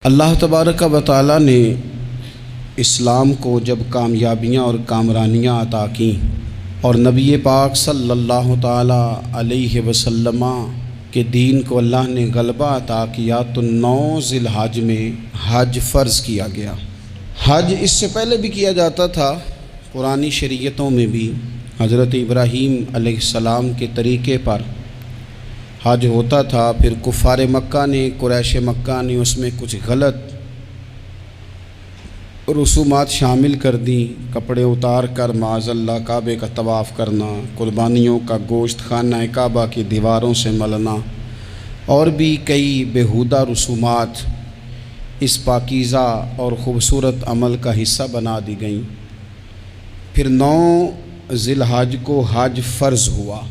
اللہ تبارک و تعالی نے اسلام کو جب کامیابیاں اور کامرانیاں عطا کیں اور نبی پاک صلی اللہ تعالی علیہ وسلم کے دین کو اللہ نے غلبہ عطا کیا تو 9 ذی الحج میں حج فرض کیا گیا۔ حج اس سے پہلے بھی کیا جاتا تھا، پرانی شریعتوں میں بھی حضرت ابراہیم علیہ السلام کے طریقے پر حج ہوتا تھا۔ پھر کفار مکہ نے، قریش مکہ نے اس میں کچھ غلط رسومات شامل کر دیں، کپڑے اتار کر معاذ اللہ کعبے کا طواف کرنا، قربانیوں کا گوشت خانہ کعبہ کی دیواروں سے ملنا، اور بھی کئی بیہودہ رسومات اس پاکیزہ اور خوبصورت عمل کا حصہ بنا دی گئیں۔ پھر 9 ذی الحج کو حج فرض ہوا۔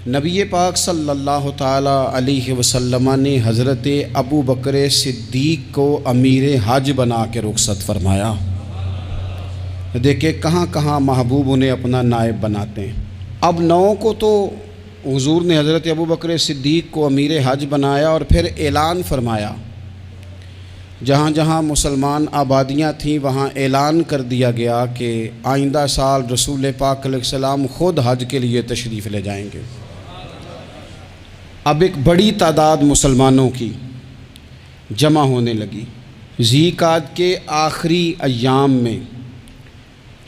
نبی پاک صلی اللہ تعالی علیہ وسلم نے حضرت ابو بکر صدیق کو امیر حج بنا کے رخصت فرمایا۔ دیکھیں کہاں کہاں محبوب انہیں اپنا نائب بناتے ہیں۔ اب 9 کو تو حضور نے حضرت ابو بکر صدیق کو امیر حج بنایا اور پھر اعلان فرمایا، جہاں جہاں مسلمان آبادیاں تھیں وہاں اعلان کر دیا گیا کہ آئندہ سال رسول پاک علیہ السلام خود حج کے لیے تشریف لے جائیں گے۔ اب ایک بڑی تعداد مسلمانوں کی جمع ہونے لگی۔ ذی قعدہ کے آخری ایام میں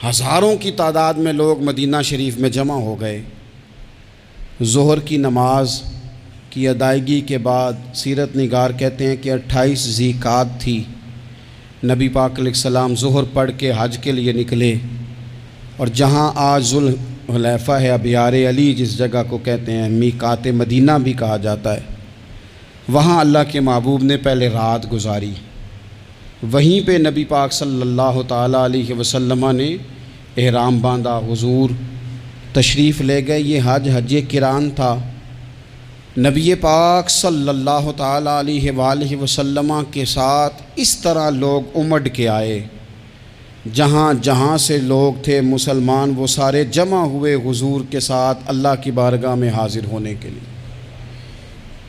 ہزاروں کی تعداد میں لوگ مدینہ شریف میں جمع ہو گئے۔ ظہر کی نماز کی ادائیگی کے بعد سیرت نگار کہتے ہیں کہ 28 ذی قعدہ تھی، نبی پاک علیہ السلام ظہر پڑھ کے حج کے لیے نکلے، اور جہاں آج ذوالحلیفہ ہے، ابیار علی جس جگہ کو کہتے ہیں، میقات مدینہ بھی کہا جاتا ہے، وہاں اللہ کے محبوب نے پہلے رات گزاری۔ وہیں پہ نبی پاک صلی اللہ تعالی علیہ وسلم نے احرام باندھا، حضور تشریف لے گئے۔ یہ حج قران تھا۔ نبی پاک صلی اللہ تعالی علیہ وآلہ وسلم کے ساتھ اس طرح لوگ امڈ کے آئے، جہاں جہاں سے لوگ تھے مسلمان وہ سارے جمع ہوئے حضور کے ساتھ اللہ کی بارگاہ میں حاضر ہونے کے لیے۔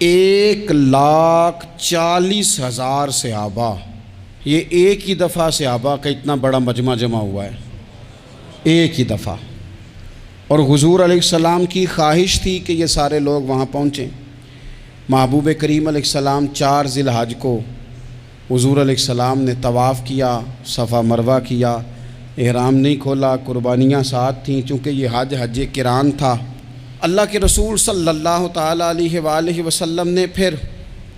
1,40,000 صحابہ، یہ ایک ہی دفعہ صحابہ کا اتنا بڑا مجمع جمع ہوا ہے، ایک ہی دفعہ۔ اور حضور علیہ السلام کی خواہش تھی کہ یہ سارے لوگ وہاں پہنچیں۔ محبوب کریم علیہ السلام 4 ذی الحج کو حضور علیہ السلام نے طواف کیا، صفا مروہ کیا، احرام نہیں کھولا، قربانیاں ساتھ تھیں، چونکہ یہ حج قران تھا۔ اللہ کے رسول صلی اللہ تعالی علیہ وآلہ وسلم نے پھر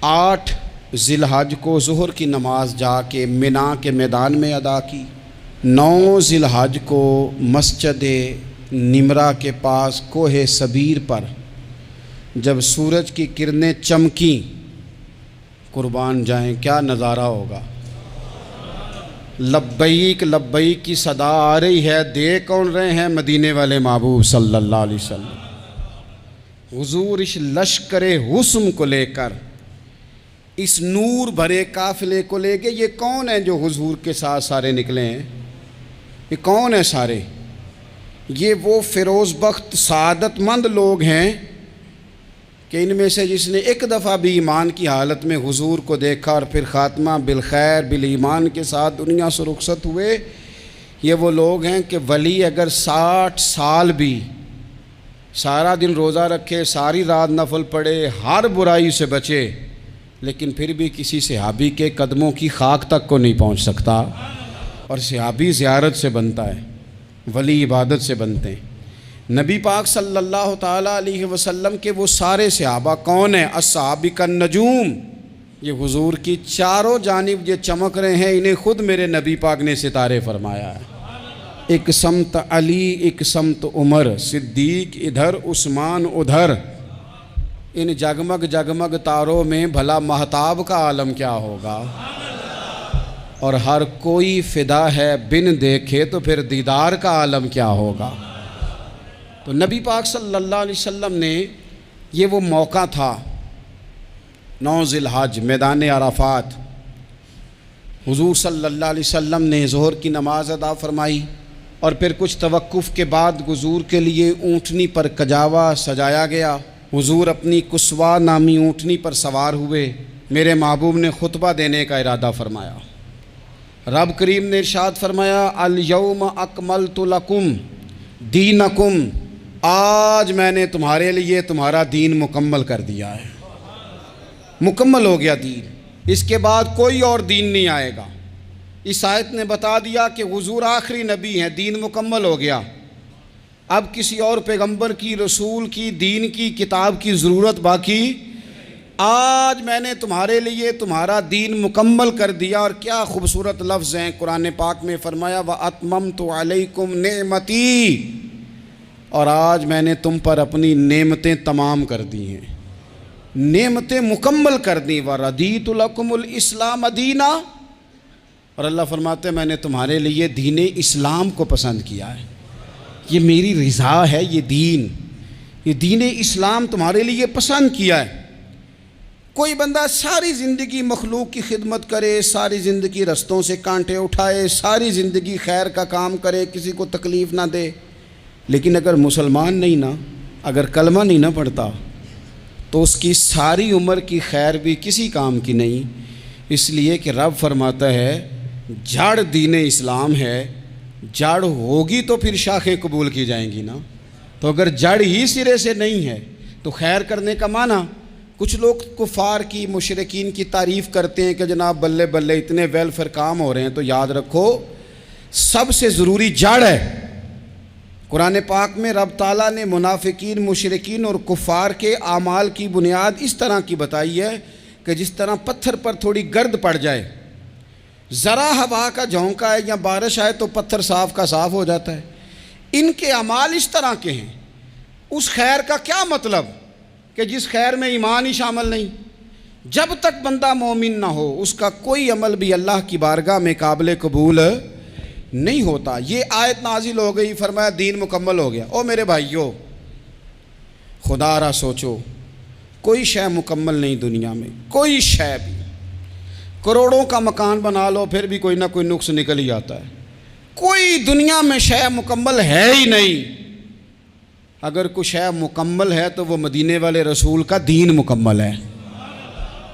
8 ذی الحج کو ظہر کی نماز جا کے منا کے میدان میں ادا کی۔ 9 ذی الحج کو مسجد نمرہ کے پاس کوہ صبیر پر جب سورج کی کرنیں چمکیں، قربان جائیں کیا نظارہ ہوگا۔ لبیک لبیک کی صدا آ رہی ہے، دے کون رہے ہیں؟ مدینے والے محبوب صلی اللہ علیہ وسلم۔ حضور اس لشکر حسن کو لے کر، اس نور بھرے قافلے کو لے کے، یہ کون ہیں جو حضور کے ساتھ سارے نکلے ہیں؟ یہ کون ہیں سارے؟ یہ وہ فیروز بخت سعادت مند لوگ ہیں کہ ان میں سے جس نے ایک دفعہ بھی ایمان کی حالت میں حضور کو دیکھا اور پھر خاتمہ بالخیر بالایمان کے ساتھ دنیا سے رخصت ہوئے، یہ وہ لوگ ہیں کہ ولی اگر 60 سال بھی سارا دن روزہ رکھے، ساری رات نفل پڑھے، ہر برائی سے بچے، لیکن پھر بھی کسی صحابی کے قدموں کی خاک تک کو نہیں پہنچ سکتا۔ اور صحابی زیارت سے بنتا ہے، ولی عبادت سے بنتے ہیں۔ نبی پاک صلی اللہ تعالیٰ علیہ وسلم کے وہ سارے صحابہ کون ہیں؟ الصحابہ النجوم، یہ حضور کی چاروں جانب یہ چمک رہے ہیں، انہیں خود میرے نبی پاک نے ستارے فرمایا ہے۔ ایک سمت علی، ایک سمت عمر، صدیق ادھر، عثمان ادھر۔ ان جگمگ جگمگ تاروں میں بھلا مہتاب کا عالم کیا ہوگا؟ اور ہر کوئی فدا ہے بن دیکھے تو پھر دیدار کا عالم کیا ہوگا؟ تو نبی پاک صلی اللہ علیہ وسلم نے یہ وہ موقع تھا، 9 ذی الحج میدان عرفات، حضور صلی اللہ علیہ وسلم نے ظہر کی نماز ادا فرمائی، اور پھر کچھ توقف کے بعد حضور کے لیے اونٹنی پر کجاوا سجایا گیا۔ حضور اپنی کسوا نامی اونٹنی پر سوار ہوئے، میرے محبوب نے خطبہ دینے کا ارادہ فرمایا۔ رب کریم نے ارشاد فرمایا الیوم اکملت لکم دینکم، آج میں نے تمہارے لیے تمہارا دین مکمل کر دیا ہے، مکمل ہو گیا دین، اس کے بعد کوئی اور دین نہیں آئے گا۔ اس آیت نے بتا دیا کہ حضور آخری نبی ہیں، دین مکمل ہو گیا، اب کسی اور پیغمبر کی، رسول کی، دین کی، کتاب کی ضرورت باقی۔ آج میں نے تمہارے لیے تمہارا دین مکمل کر دیا۔ اور کیا خوبصورت لفظ ہیں قرآن پاک میں، فرمایا وَأَتْمَمْتُ عَلَيْكُمْ نِعْمَتِي، اور آج میں نے تم پر اپنی نعمتیں تمام کر دی ہیں، نعمتیں مکمل کر دی۔ وَرَضِيتُ لَكُمُ الْإِسْلَامَ دِينًا، اور اللہ فرماتے ہیں میں نے تمہارے لیے دین اسلام کو پسند کیا ہے، یہ میری رضا ہے، یہ دین اسلام تمہارے لیے پسند کیا ہے۔ کوئی بندہ ساری زندگی مخلوق کی خدمت کرے، ساری زندگی رستوں سے کانٹے اٹھائے، ساری زندگی خیر کا کام کرے، کسی کو تکلیف نہ دے، لیکن اگر مسلمان نہیں نا، اگر کلمہ نہیں نہ پڑھتا، تو اس کی ساری عمر کی خیر بھی کسی کام کی نہیں۔ اس لیے کہ رب فرماتا ہے جڑ دین اسلام ہے، جڑ ہوگی تو پھر شاخیں قبول کی جائیں گی نا، تو اگر جڑ ہی سرے سے نہیں ہے تو خیر کرنے کا معنی۔ کچھ لوگ کفار کی، مشرکین کی تعریف کرتے ہیں کہ جناب بلے بلے اتنے ویلفیئر کام ہو رہے ہیں، تو یاد رکھو سب سے ضروری جڑ ہے۔ قرآن پاک میں رب تعالیٰ نے منافقین، مشرکین اور کفار کے اعمال کی بنیاد اس طرح کی بتائی ہے کہ جس طرح پتھر پر تھوڑی گرد پڑ جائے، ذرا ہوا کا جھونکا ہے یا بارش آئے تو پتھر صاف کا صاف ہو جاتا ہے، ان کے اعمال اس طرح کے ہیں۔ اس خیر کا کیا مطلب کہ جس خیر میں ایمان ہی شامل نہیں؟ جب تک بندہ مومن نہ ہو اس کا کوئی عمل بھی اللہ کی بارگاہ میں قابل قبول نہیں ہوتا۔ یہ آیت نازل ہو گئی، فرمایا دین مکمل ہو گیا۔ او میرے بھائیو، خدا را سوچو، کوئی شے مکمل نہیں دنیا میں، کوئی شے بھی۔ کروڑوں کا مکان بنا لو پھر بھی کوئی نہ کوئی نقص نکل ہی آتا ہے، کوئی دنیا میں شے مکمل ہے ہی نہیں۔ اگر کوئی شے مکمل ہے تو وہ مدینے والے رسول کا دین مکمل ہے۔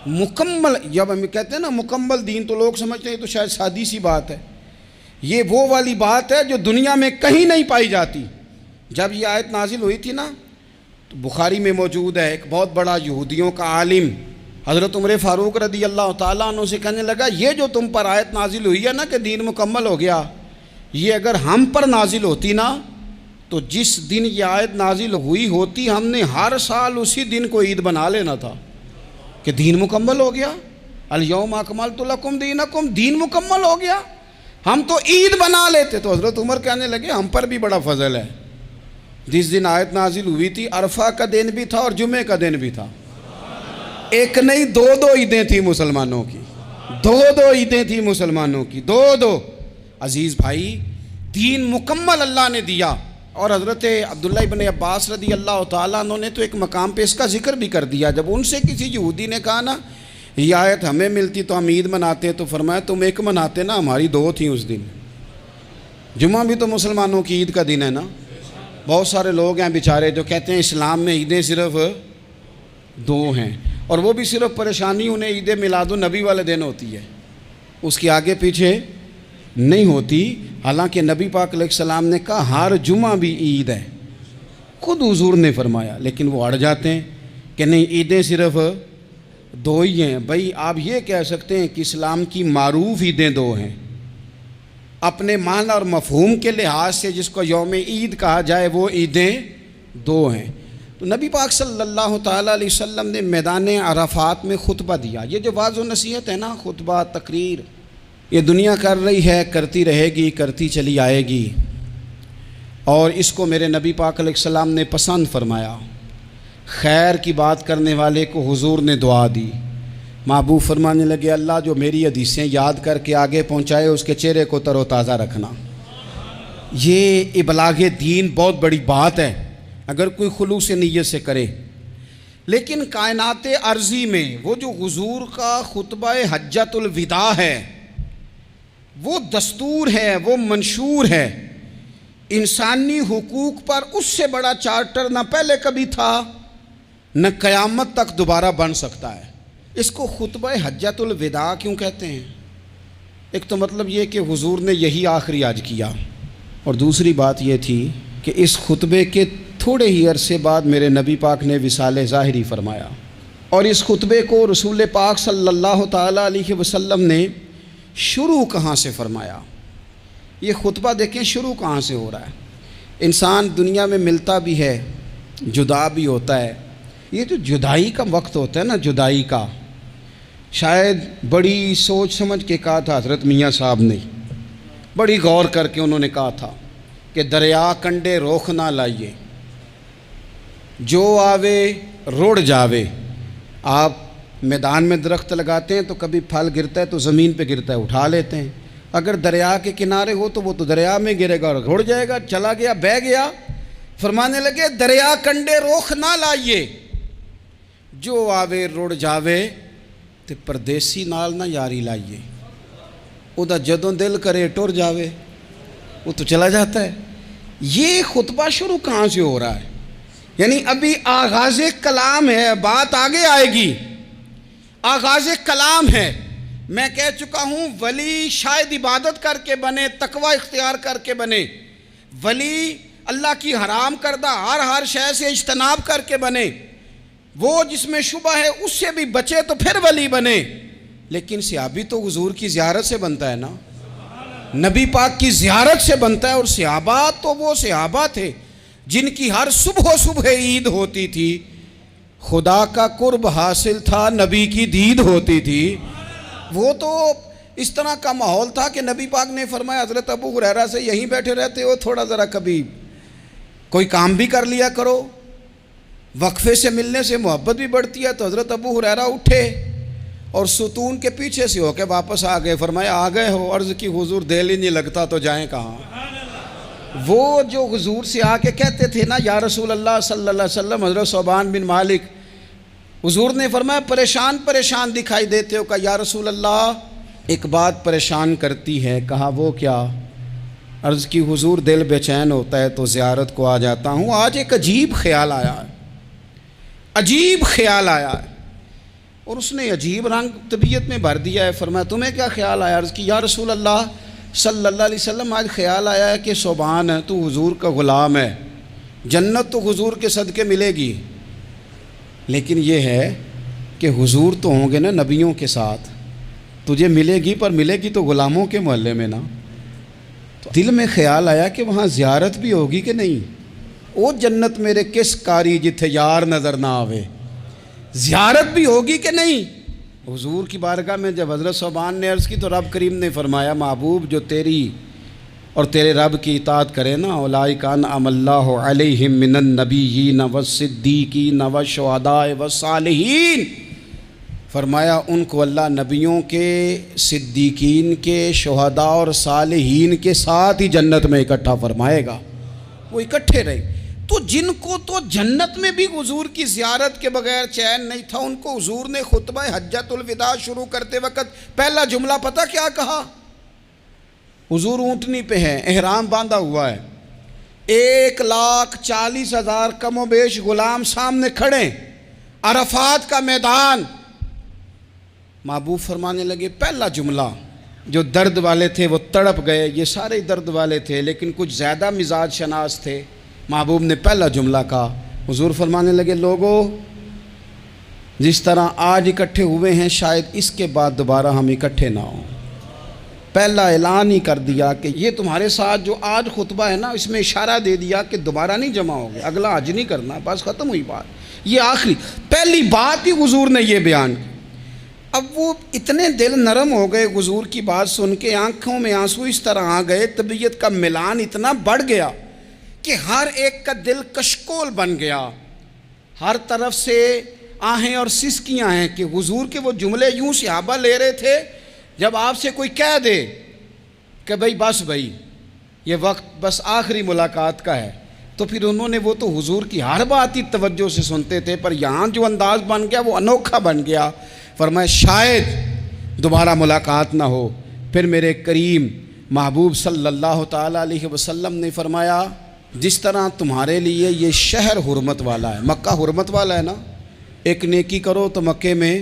مکمل، جب ہم کہتے ہیں نا مکمل دین، تو لوگ سمجھتے ہیں تو شاید سادی سی بات ہے، یہ وہ والی بات ہے جو دنیا میں کہیں نہیں پائی جاتی۔ جب یہ آیت نازل ہوئی تھی نا، تو بخاری میں موجود ہے، ایک بہت بڑا یہودیوں کا عالم حضرت عمر فاروق رضی اللہ تعالیٰ عنہ سے کہنے لگا یہ جو تم پر آیت نازل ہوئی ہے نا کہ دین مکمل ہو گیا، یہ اگر ہم پر نازل ہوتی نا تو جس دن یہ آیت نازل ہوئی ہوتی ہم نے ہر سال اسی دن کو عید بنا لینا تھا کہ دین مکمل ہو گیا۔ الیوم اکملت لکم دینکم، دین مکمل ہو گیا، ہم تو عید بنا لیتے۔ تو حضرت عمر کہنے لگے ہم پر بھی بڑا فضل ہے، جس دن آیت نازل ہوئی تھی عرفہ کا دن بھی تھا اور جمعے کا دن بھی تھا، ایک نہیں دو عیدیں تھیں مسلمانوں کی، دو عیدیں تھیں مسلمانوں کی، دو۔ عزیز بھائی، دین مکمل اللہ نے دیا۔ اور حضرت عبداللہ ابن عباس رضی اللہ تعالیٰ عنہ نے تو ایک مقام پہ اس کا ذکر بھی کر دیا، جب ان سے کسی یہودی نے کہا نا یہ آیت ہمیں ملتی تو ہم عید مناتے، تو فرمایا تم ایک مناتے نا، ہماری دو تھیں اس دن۔ جمعہ بھی تو مسلمانوں کی عید کا دن ہے نا۔ بہت سارے لوگ ہیں بیچارے جو کہتے ہیں اسلام میں عیدیں صرف دو ہیں، اور وہ بھی صرف پریشانی انہیں عید میلاد النبی والے دن ہوتی ہے، اس کے آگے پیچھے نہیں ہوتی۔ حالانکہ نبی پاک علیہ السلام نے کہا ہر جمعہ بھی عید ہے، خود حضور نے فرمایا، لیکن وہ اڑ جاتے ہیں کہ نہیں عیدیں صرف دو ہی ہیں۔ بھائی آپ یہ کہہ سکتے ہیں کہ اسلام کی معروف عیدیں دو ہیں، اپنے معنی اور مفہوم کے لحاظ سے جس کو یوم عید کہا جائے وہ عیدیں دو ہیں۔ تو نبی پاک صلی اللہ تعالیٰ علیہ وسلم نے میدان عرفات میں خطبہ دیا۔ یہ جو واعظ و نصیحت ہے نا، خطبہ، تقریر، یہ دنیا کر رہی ہے، کرتی رہے گی، کرتی چلی آئے گی، اور اس کو میرے نبی پاک علیہ السلام نے پسند فرمایا۔ خیر کی بات کرنے والے کو حضور نے دعا دی، محبوب فرمانے لگے اللہ جو میری حدیثیں یاد کر کے آگے پہنچائے اس کے چہرے کو تر و تازہ رکھنا۔ یہ ابلاغ دین بہت بڑی بات ہے اگر کوئی خلوص نیت سے کرے، لیکن کائنات ارضی میں وہ جو حضور کا خطبہ حجۃ الوداع ہے، وہ دستور ہے، وہ منشور ہے۔ انسانی حقوق پر اس سے بڑا چارٹر نہ پہلے کبھی تھا نہ قیامت تک دوبارہ بن سکتا ہے۔ اس کو خطبہ حجۃ الوداع کیوں کہتے ہیں؟ ایک تو مطلب یہ کہ حضور نے یہی آخری حج کیا، اور دوسری بات یہ تھی کہ اس خطبے کے تھوڑے ہی عرصے بعد میرے نبی پاک نے وصال ظاہری فرمایا، اور اس خطبے کو رسول پاک صلی اللہ تعالیٰ علیہ وسلم نے شروع کہاں سے فرمایا؟ یہ خطبہ دیکھیں شروع کہاں سے ہو رہا ہے۔ انسان دنیا میں ملتا بھی ہے، جدا بھی ہوتا ہے، یہ جو جدائی کا وقت ہوتا ہے نا، جدائی کا، شاید بڑی سوچ سمجھ کے کہا تھا حضرت میاں صاحب نے، بڑی غور کر کے انہوں نے کہا تھا کہ دریا کنڈے روخ نہ لائیے، جو آوے روڑ جاوے۔ آپ میدان میں درخت لگاتے ہیں تو کبھی پھل گرتا ہے تو زمین پہ گرتا ہے، اٹھا لیتے ہیں، اگر دریا کے کنارے ہو تو وہ تو دریا میں گرے گا اور روڑ جائے گا، چلا گیا، بہہ گیا۔ فرمانے لگے دریا کنڈے روخ نہ لائیے، جو آوے روڑ جاوے، تے پردیسی نال نہ یاری لائیے، او دا جدوں دل کرے ٹر جاوے، وہ تو چلا جاتا ہے۔ یہ خطبہ شروع کہاں سے ہو رہا ہے؟ یعنی ابھی آغاز کلام ہے، بات آگے آئے گی، آغاز کلام ہے۔ میں کہہ چکا ہوں ولی شاید عبادت کر کے بنے، تقوی اختیار کر کے بنے، ولی اللہ کی حرام کردہ ہر شے سے اجتناب کر کے بنے، وہ جس میں شبہ ہے اس سے بھی بچے تو پھر ولی بنے۔ لیکن صحابی تو حضور کی زیارت سے بنتا ہے نا، نبی پاک کی زیارت سے بنتا ہے، اور صحابہ تو وہ صحابہ تھے جن کی ہر صبح عید ہوتی تھی، خدا کا قرب حاصل تھا، نبی کی دید ہوتی تھی۔ وہ تو اس طرح کا ماحول تھا کہ نبی پاک نے فرمایا حضرت ابو ہریرہ سے یہیں بیٹھے رہتے ہو، تھوڑا ذرا کبھی کوئی کام بھی کر لیا کرو، وقفے سے ملنے سے محبت بھی بڑھتی ہے۔ تو حضرت ابو ہریرہ اٹھے اور ستون کے پیچھے سے ہو کے واپس آ گئے، فرمایا آ گئے ہو؟ عرض کی حضور دل ہی نہیں لگتا تو جائیں کہاں؟ وہ جو حضور سے آ کے کہتے تھے نا یا رسول اللہ صلی اللہ علیہ وسلم، حضرت ثوبان بن مالک، حضور نے فرمایا پریشان دکھائی دیتے ہو، کہا یا رسول اللہ ایک بات پریشان کرتی ہے۔ کہا وہ کیا؟ عرض کی حضور دل بے چین ہوتا ہے تو زیارت کو آ جاتا ہوں، آج ایک عجیب خیال آیا ہے، اور اس نے عجیب رنگ طبیعت میں بھر دیا ہے۔ فرمایا تمہیں کیا خیال آیا؟ عرض کی یا رسول اللہ صلی اللہ علیہ وسلم آج خیال آیا ہے کہ ثوبان ہے تو حضور کا غلام ہے، جنت تو حضور کے صدقے ملے گی، لیکن یہ ہے کہ حضور تو ہوں گے نا نبیوں کے ساتھ، تجھے ملے گی پر ملے گی تو غلاموں کے محلے میں نا۔ تو دل میں خیال آیا کہ وہاں زیارت بھی ہوگی کہ نہیں؟ او جنت میرے کس کاری جتھے یار نظر نہ آوے، زیارت بھی ہوگی کہ نہیں؟ حضور کی بارگاہ میں جب حضرت ثوبان نے عرض کی تو رب کریم نے فرمایا محبوب جو تیری اور تیرے رب کی اطاعت کرے نا، اولئک انعم اللہ علیہم من النبیین والصدیقین والشہداء والصالحین، فرمایا ان کو اللہ نبیوں کے، صدیقین کے، شہداء اور صالحین کے ساتھ ہی جنت میں اکٹھا فرمائے گا، وہ اکٹھے رہے۔ تو جن کو تو جنت میں بھی حضور کی زیارت کے بغیر چین نہیں تھا، ان کو حضور نے خطبہ حجۃ الوداع شروع کرتے وقت پہلا جملہ پتہ کیا کہا؟ حضور اونٹنی پہ ہیں، احرام باندھا ہوا ہے، 1,40,000 کم و بیش غلام سامنے کھڑے، عرفات کا میدان۔ محبوب فرمانے لگے پہلا جملہ، جو درد والے تھے وہ تڑپ گئے، یہ سارے درد والے تھے لیکن کچھ زیادہ مزاج شناس تھے، محبوب نے پہلا جملہ کہا۔ حضور فرمانے لگے لوگو جس طرح آج اکٹھے ہوئے ہیں شاید اس کے بعد دوبارہ ہم اکٹھے نہ ہوں۔ پہلا اعلان ہی کر دیا کہ یہ تمہارے ساتھ جو آج خطبہ ہے نا، اس میں اشارہ دے دیا کہ دوبارہ نہیں جمع ہوگے، اگلا حج نہیں کرنا، بس ختم ہوئی بات، یہ آخری پہلی بات ہی حضور نے یہ بیان کی۔ اب وہ اتنے دل نرم ہو گئے حضور کی بات سن کے، آنکھوں میں آنسو اس طرح آ گئے، طبیعت کا ملان اتنا بڑھ گیا کہ ہر ایک کا دل کشکول بن گیا، ہر طرف سے آہیں اور سسکیاں ہیں کہ حضور کے وہ جملے یوں صحابہ لے رہے تھے جب آپ سے کوئی کہہ دے کہ بھائی یہ وقت بس آخری ملاقات کا ہے، تو پھر انہوں نے وہ تو حضور کی ہر بات ہی توجہ سے سنتے تھے، پر یہاں جو انداز بن گیا وہ انوکھا بن گیا۔ فرمایا شاید دوبارہ ملاقات نہ ہو۔ پھر میرے کریم محبوب صلی اللہ تعالیٰ علیہ وسلم نے فرمایا جس طرح تمہارے لیے یہ شہر حرمت والا ہے، مکہ حرمت والا ہے نا، ایک نیکی کرو تو مکے میں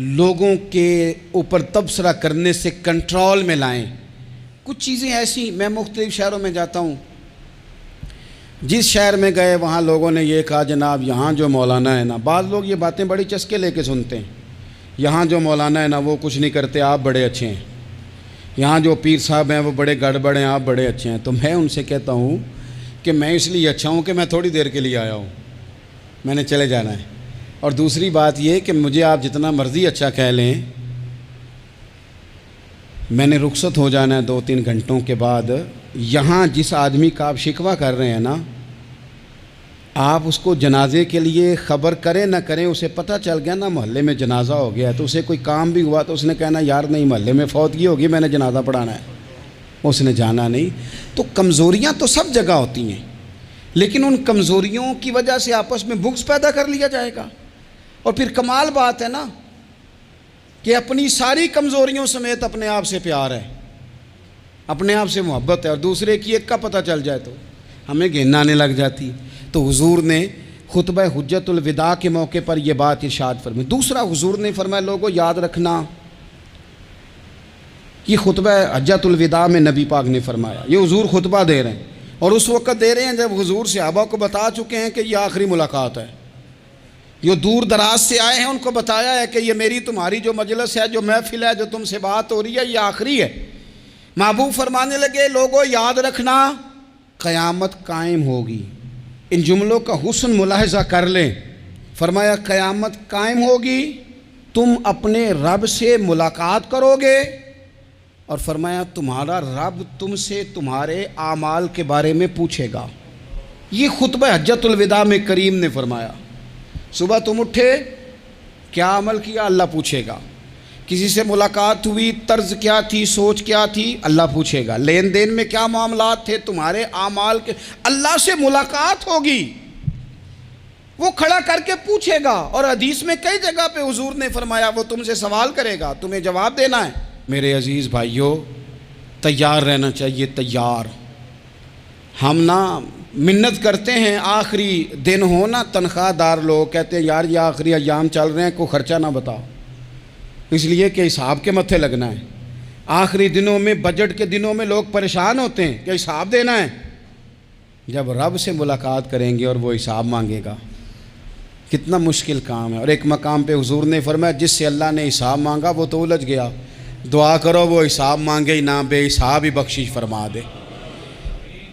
لوگوں کے اوپر تبصرہ کرنے سے کنٹرول میں لائیں۔ کچھ چیزیں ایسی، میں مختلف شہروں میں جاتا ہوں، جس شہر میں گئے وہاں لوگوں نے یہ کہا جناب یہاں جو مولانا ہے نا، بعض لوگ یہ باتیں بڑی چسکے لے کے سنتے ہیں، یہاں جو مولانا ہے نا وہ کچھ نہیں کرتے، آپ بڑے اچھے ہیں، یہاں جو پیر صاحب ہیں وہ بڑے گڑبڑ ہیں، آپ بڑے اچھے ہیں۔ تو میں ان سے کہتا ہوں کہ میں اس لیے اچھا ہوں کہ میں تھوڑی دیر کے لیے آیا ہوں، میں نے چلے جانا ہے۔ اور دوسری بات یہ کہ مجھے آپ جتنا مرضی اچھا کہہ لیں، میں نے رخصت ہو جانا ہے 2-3 گھنٹوں کے بعد۔ یہاں جس آدمی کا آپ شکوہ کر رہے ہیں نا، آپ اس کو جنازے کے لیے خبر کریں نہ کریں، اسے پتہ چل گیا نا محلے میں جنازہ ہو گیا، تو اسے کوئی کام بھی ہوا تو اس نے کہنا یار نہیں محلے میں فوتگی ہوگی، میں نے جنازہ پڑھانا ہے، اس نے جانا نہیں۔ تو کمزوریاں تو سب جگہ ہوتی ہیں، لیکن ان کمزوریوں کی وجہ سے آپس میں بغض پیدا کر لیا جائے گا۔ اور پھر کمال بات ہے نا کہ اپنی ساری کمزوریوں سمیت اپنے آپ سے پیار ہے، اپنے آپ سے محبت ہے، اور دوسرے کی ایک کا پتہ چل جائے تو ہمیں گھن آنے لگ جاتی۔ تو حضور نے خطبہ حجت الوداع کے موقع پر یہ بات ارشاد فرمائی۔ دوسرا حضور نے فرمایا لوگوں یاد رکھنا، یہ خطبہ حجت الوداع میں نبی پاک نے فرمایا، یہ حضور خطبہ دے رہے ہیں، اور اس وقت دے رہے ہیں جب حضور صحابہ کو بتا چکے ہیں کہ یہ آخری ملاقات ہے۔ جو دور دراز سے آئے ہیں ان کو بتایا ہے کہ یہ میری تمہاری جو مجلس ہے، جو محفل ہے، جو تم سے بات ہو رہی ہے، یہ آخری ہے۔ محبوب فرمانے لگے لوگوں یاد رکھنا قیامت قائم ہوگی۔ ان جملوں کا حسن ملاحظہ کر لیں۔ فرمایا قیامت قائم ہوگی، تم اپنے رب سے ملاقات کرو گے، اور فرمایا تمہارا رب تم سے تمہارے اعمال کے بارے میں پوچھے گا۔ یہ خطبہ حجت الوداع میں کریم نے فرمایا۔ صبح تم اٹھے، کیا عمل کیا، اللہ پوچھے گا۔ کسی سے ملاقات ہوئی، طرز کیا تھی، سوچ کیا تھی، اللہ پوچھے گا۔ لین دین میں کیا معاملات تھے، تمہارے اعمال کے، اللہ سے ملاقات ہوگی، وہ کھڑا کر کے پوچھے گا۔ اور حدیث میں کئی جگہ پہ حضور نے فرمایا وہ تم سے سوال کرے گا، تمہیں جواب دینا ہے۔ میرے عزیز بھائیوں، تیار رہنا چاہیے، تیار۔ ہم نا منت کرتے ہیں آخری دن ہو نا، تنخواہ دار لوگ کہتے ہیں یار یہ آخری ایام چل رہے ہیں، کوئی خرچہ نہ بتاؤ، اس لیے کہ حساب کے متھے لگنا ہے۔ آخری دنوں میں، بجٹ کے دنوں میں لوگ پریشان ہوتے ہیں کہ حساب دینا ہے۔ جب رب سے ملاقات کریں گے اور وہ حساب مانگے گا، کتنا مشکل کام ہے۔ اور ایک مقام پہ حضور نے فرمایا جس سے اللہ نے حساب مانگا وہ تو الجھ گیا، دعا کرو وہ حساب مانگے ہی نہ، بے حساب ہی بخشش فرما دے۔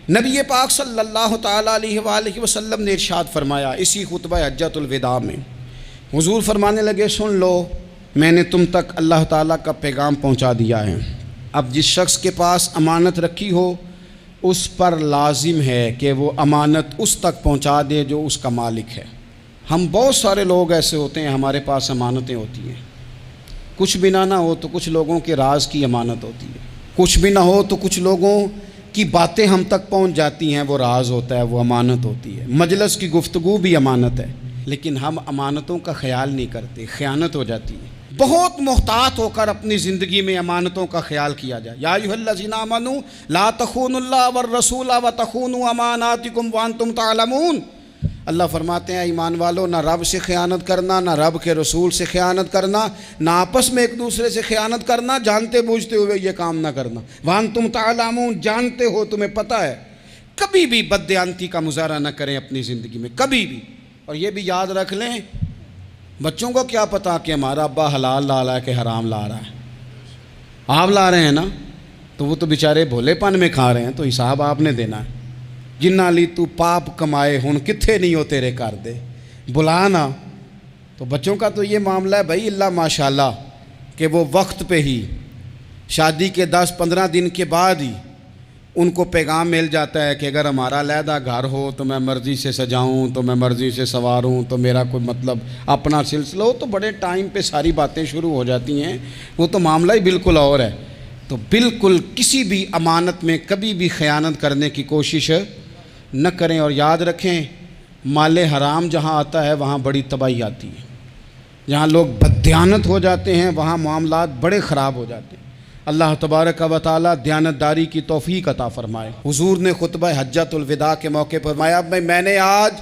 نبی پاک صلی اللہ تعالیٰ علیہ وآلہ وسلم نے ارشاد فرمایا اسی خطبہ حجت الوداع میں، حضور فرمانے لگے سن لو، میں نے تم تک اللہ تعالیٰ کا پیغام پہنچا دیا ہے۔ اب جس شخص کے پاس امانت رکھی ہو اس پر لازم ہے کہ وہ امانت اس تک پہنچا دے جو اس کا مالک ہے۔ ہم بہت سارے لوگ ایسے ہوتے ہیں، ہمارے پاس امانتیں ہوتی ہیں، کچھ بھی نہ ہو تو کچھ لوگوں کے راز کی امانت ہوتی ہے، کچھ بھی نہ ہو تو کچھ لوگوں کی باتیں ہم تک پہنچ جاتی ہیں، وہ راز ہوتا ہے، وہ امانت ہوتی ہے۔ مجلس کی گفتگو بھی امانت ہے، لیکن ہم امانتوں کا خیال نہیں کرتے، خیانت ہو جاتی ہے۔ بہت محتاط ہو کر اپنی زندگی میں امانتوں کا خیال کیا جائے۔ یا ایھا الذین آمنوا لا تخونوا اللہ والرسول وتخونوا اماناتکم وانتم تعلمون۔ اللہ فرماتے ہیں ایمان والو، نہ رب سے خیانت کرنا، نہ رب کے رسول سے خیانت کرنا، نہ آپس میں ایک دوسرے سے خیانت کرنا، جانتے بوجھتے ہوئے یہ کام نہ کرنا۔ وانتم تعلمون، جانتے ہو، تمہیں پتہ ہے۔ کبھی بھی بددیانتی کا مظاہرہ نہ کریں اپنی زندگی میں، کبھی بھی۔ اور یہ بھی یاد رکھ لیں، بچوں کو کیا پتا کہ ہمارا ابا حلال لا رہا ہے کہ حرام لا رہا ہے، آپ لا رہے ہیں نا، تو وہ تو بیچارے بھولے پن میں کھا رہے ہیں، تو حساب آپ نے دینا ہے۔ جنہ لی تو پاپ کمائے ہن کتھے نہیں ہو تیرے کر دے، بلانا۔ تو بچوں کا تو یہ معاملہ ہے بھائی، اللہ ماشاءاللہ کہ وہ وقت پہ ہی، شادی کے 10-15 دن کے بعد ہی ان کو پیغام مل جاتا ہے کہ اگر ہمارا علیحدہ گھر ہو تو میں مرضی سے سجاؤں، تو میں مرضی سے سنواروں، تو میرا کوئی مطلب اپنا سلسلہ ہو، تو بڑے ٹائم پہ ساری باتیں شروع ہو جاتی ہیں، وہ تو معاملہ ہی بالکل اور ہے۔ تو بالکل کسی بھی امانت میں کبھی بھی خیانت کرنے کی کوشش نہ کریں، اور یاد رکھیں مال حرام جہاں آتا ہے وہاں بڑی تباہی آتی ہے، جہاں لوگ بددیانت ہو جاتے ہیں وہاں معاملات بڑے خراب ہو جاتے ہیں۔ اللہ تبارک و تعالیٰ دیانتداری کی توفیق عطا فرمائے۔ حضور نے خطبہ حجت الوداع کے موقع پر فرمایا میں نے آج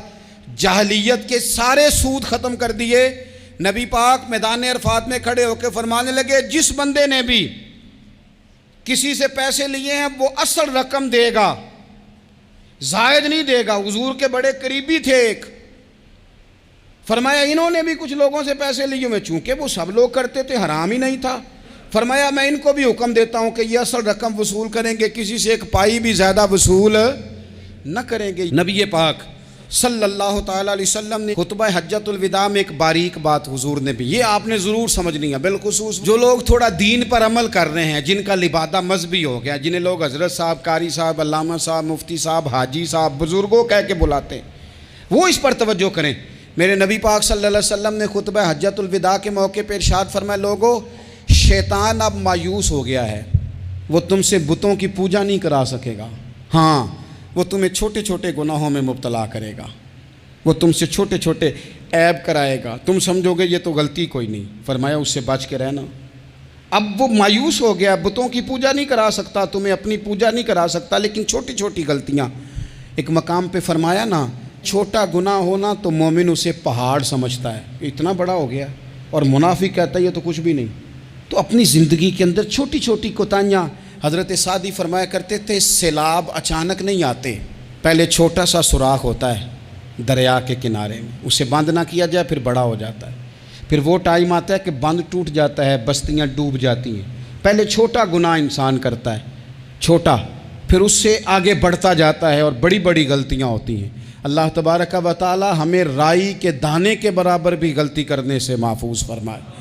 جاہلیت کے سارے سود ختم کر دیے، نبی پاک میدان عرفات میں کھڑے ہو کے فرمانے لگے جس بندے نے بھی کسی سے پیسے لیے ہیں وہ اصل رقم دے گا، زائد نہیں دے گا۔ حضور کے بڑے قریبی تھے ایک، فرمایا انہوں نے بھی کچھ لوگوں سے پیسے لیے ہوئے، چونکہ وہ سب لوگ کرتے تھے، حرام ہی نہیں تھا۔ فرمایا میں ان کو بھی حکم دیتا ہوں کہ یہ اصل رقم وصول کریں گے، کسی سے ایک پائی بھی زیادہ وصول نہ کریں گے۔ نبی پاک صلی اللہ تعالیٰ علیہ وسلم نے خطبہ حجۃ الوداع میں ایک باریک بات حضور نے بھی، یہ آپ نے ضرور سمجھنی ہے، بالخصوص جو لوگ تھوڑا دین پر عمل کر رہے ہیں، جن کا لبادہ مذہبی ہو گیا، جنہیں لوگ حضرت صاحب، قاری صاحب، علامہ صاحب، مفتی صاحب، حاجی صاحب، بزرگوں کہہ کے بلاتے ہیں، وہ اس پر توجہ کریں۔ میرے نبی پاک صلی اللہ علیہ وسلم نے خطبہ حجۃ الوداع کے موقع پہ ارشاد فرمایا لوگو شیطان اب مایوس ہو گیا ہے، وہ تم سے بتوں کی پوجا نہیں کرا سکے گا، ہاں وہ تمہیں چھوٹے چھوٹے گناہوں میں مبتلا کرے گا، وہ تم سے چھوٹے چھوٹے عیب کرائے گا، تم سمجھو گے یہ تو غلطی کوئی نہیں، فرمایا اس سے بچ کے رہنا۔ اب وہ مایوس ہو گیا، بتوں کی پوجا نہیں کرا سکتا، تمہیں اپنی پوجا نہیں کرا سکتا، لیکن چھوٹی چھوٹی غلطیاں، ایک مقام پہ فرمایا نا چھوٹا گناہ ہونا تو مومن اسے پہاڑ سمجھتا ہے، اتنا بڑا ہو گیا، اور منافق کہتا ہے یہ تو کچھ بھی نہیں۔ تو اپنی زندگی کے اندر چھوٹی چھوٹی کوتاہیاں، حضرت سعدی فرمایا کرتے تھے سیلاب اچانک نہیں آتے، پہلے چھوٹا سا سوراخ ہوتا ہے دریا کے کنارے میں، اسے بند نہ کیا جائے پھر بڑا ہو جاتا ہے، پھر وہ ٹائم آتا ہے کہ بند ٹوٹ جاتا ہے، بستیاں ڈوب جاتی ہیں۔ پہلے چھوٹا گناہ انسان کرتا ہے، چھوٹا، پھر اس سے آگے بڑھتا جاتا ہے اور بڑی بڑی غلطیاں ہوتی ہیں۔ اللہ تبارک و تعالی ہمیں رائی کے دانے کے برابر بھی غلطی کرنے سے محفوظ فرمائے۔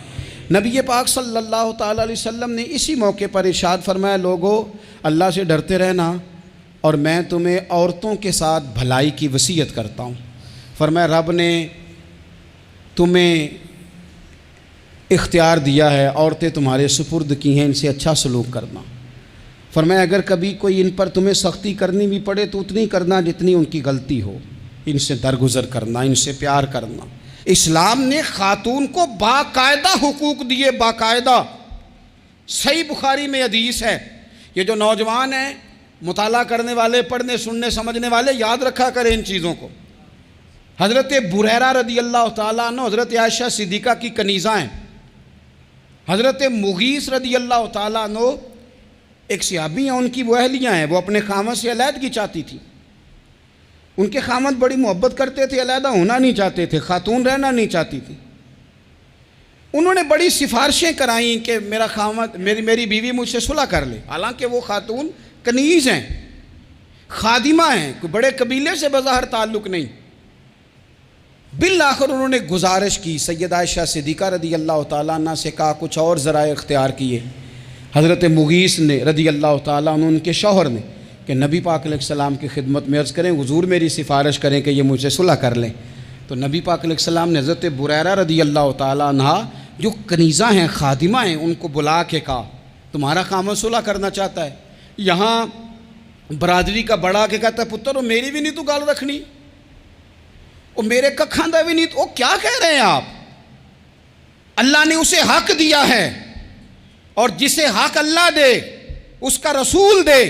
نبی پاک صلی اللہ تعالی علیہ وسلم نے اسی موقع پر ارشاد فرمایا لوگو اللہ سے ڈرتے رہنا، اور میں تمہیں عورتوں کے ساتھ بھلائی کی وصیت کرتا ہوں۔ فرمایا رب نے تمہیں اختیار دیا ہے، عورتیں تمہارے سپرد کی ہیں، ان سے اچھا سلوک کرنا۔ فرمایا اگر کبھی کوئی ان پر تمہیں سختی کرنی بھی پڑے تو اتنی کرنا جتنی ان کی غلطی ہو، ان سے درگزر کرنا، ان سے پیار کرنا۔ اسلام نے خاتون کو باقاعدہ حقوق دیے، باقاعدہ۔ صحیح بخاری میں حدیث ہے، یہ جو نوجوان ہیں مطالعہ کرنے والے، پڑھنے سننے سمجھنے والے، یاد رکھا کریں ان چیزوں کو۔ حضرت بریرہ رضی اللہ تعالیٰ عنہ حضرت عائشہ صدیقہ کی کنیزہ ہیں، حضرت مغیث رضی اللہ تعالیٰ عنہ ایک صحابی ہیں، ان کی وہ اہلیہ ہیں، وہ اپنے خامد سے علیحدگی چاہتی تھی، ان کے خامد بڑی محبت کرتے تھے، علیحدہ ہونا نہیں چاہتے تھے، خاتون رہنا نہیں چاہتی تھی۔ انہوں نے بڑی سفارشیں کرائیں کہ میرا خامد، میری بیوی مجھ سے صلح کر لے، حالانکہ وہ خاتون کنیز ہیں، خادمہ ہیں، کوئی بڑے قبیلے سے بظاہر تعلق نہیں۔ بالآخر انہوں نے گزارش کی، سیدہ عائشہ صدیقہ رضی اللہ تعالیٰ عنہ سے کہا، کچھ اور ذرائع اختیار کیے۔ حضرت مغیث نے رضی اللہ تعالیٰ عنہ، ان کے شوہر نے، کہ نبی پاک علیہ السلام کی خدمت میں عرض کریں حضور میری سفارش کریں کہ یہ مجھ سے صلح کر لیں۔ تو نبی پاک علیہ السلام نے حضرت بریرہ رضی اللہ تعالیٰ عنہ جو کنیزہ ہیں، خادمہ ہیں، ان کو بلا کے کہا تمہارا خامد صلح کرنا چاہتا ہے۔ یہاں برادری کا بڑا کے کہتا ہے پتر وہ میری بھی نہیں تو گال رکھنی، وہ میرے ککھاں دا بھی نہیں تو، وہ کیا کہہ رہے ہیں آپ؟ اللہ نے اسے حق دیا ہے، اور جسے حق اللہ دے اس کا رسول دے،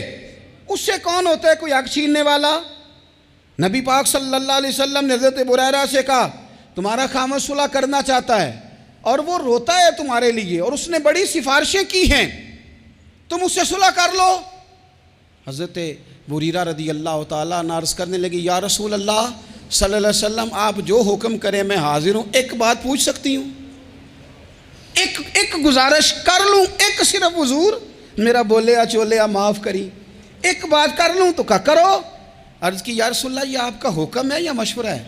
اس سے کون ہوتا ہے کوئی حق چھیننے والا؟ نبی پاک صلی اللہ علیہ وسلم نے حضرت بریرہ سے کہا تمہارا خامد صلح کرنا چاہتا ہے اور وہ روتا ہے تمہارے لیے، اور اس نے بڑی سفارشیں کی ہیں، تم اس سے صلح کر لو۔ حضرت بریرہ رضی اللہ تعالیٰ عنہ عرض کرنے لگی یا رسول اللہ صلی اللہ علیہ وسلم آپ جو حکم کریں میں حاضر ہوں، ایک بات پوچھ سکتی ہوں؟ ایک گزارش کر لوں؟ ایک صرف حضور میرا بولیا چولیا معاف کری، ایک بات کر لوں؟ تو کہا کرو۔ عرض کی یا رسول اللہ یہ آپ کا حکم ہے یا مشورہ ہے؟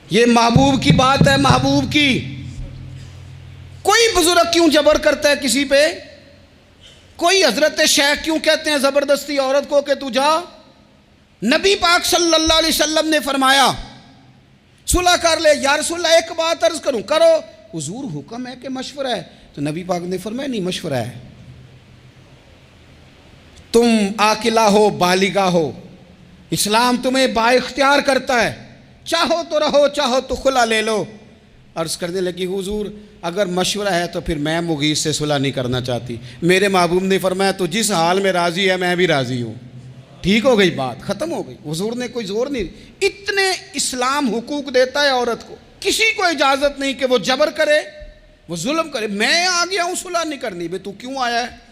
یہ محبوب کی بات ہے، محبوب کی۔ کوئی بزرگ کیوں جبر کرتا ہے کسی پہ؟ کوئی حضرت شیخ کیوں کہتے ہیں زبردستی عورت کو کہ تو جا؟ نبی پاک صلی اللہ علیہ وسلم نے فرمایا صلح کر لے۔ یا رسول اللہ ایک بات عرض کروں؟ کرو۔ حضور حکم ہے کہ مشورہ ہے؟ تو نبی پاک نے فرمایا نہیں مشورہ ہے، تم عاقلہ ہو بالغہ ہو، اسلام تمہیں با اختیار کرتا ہے، چاہو تو رہو چاہو تو خلا لے لو۔ عرض کرنے لگی حضور اگر مشورہ ہے تو پھر میں مغیث سے صلح نہیں کرنا چاہتی۔ میرے محبوب نے فرمایا تو جس حال میں راضی ہے میں بھی راضی ہوں۔ ٹھیک ہو گئی بات، ختم ہو گئی۔ حضور نے کوئی زور نہیں، اتنے اسلام حقوق دیتا ہے عورت کو۔ کسی کو اجازت نہیں کہ وہ جبر کرے، وہ ظلم کرے۔ میں آ گیا ہوں صلح نہیں کرنی، بے تو کیوں آیا ہے؟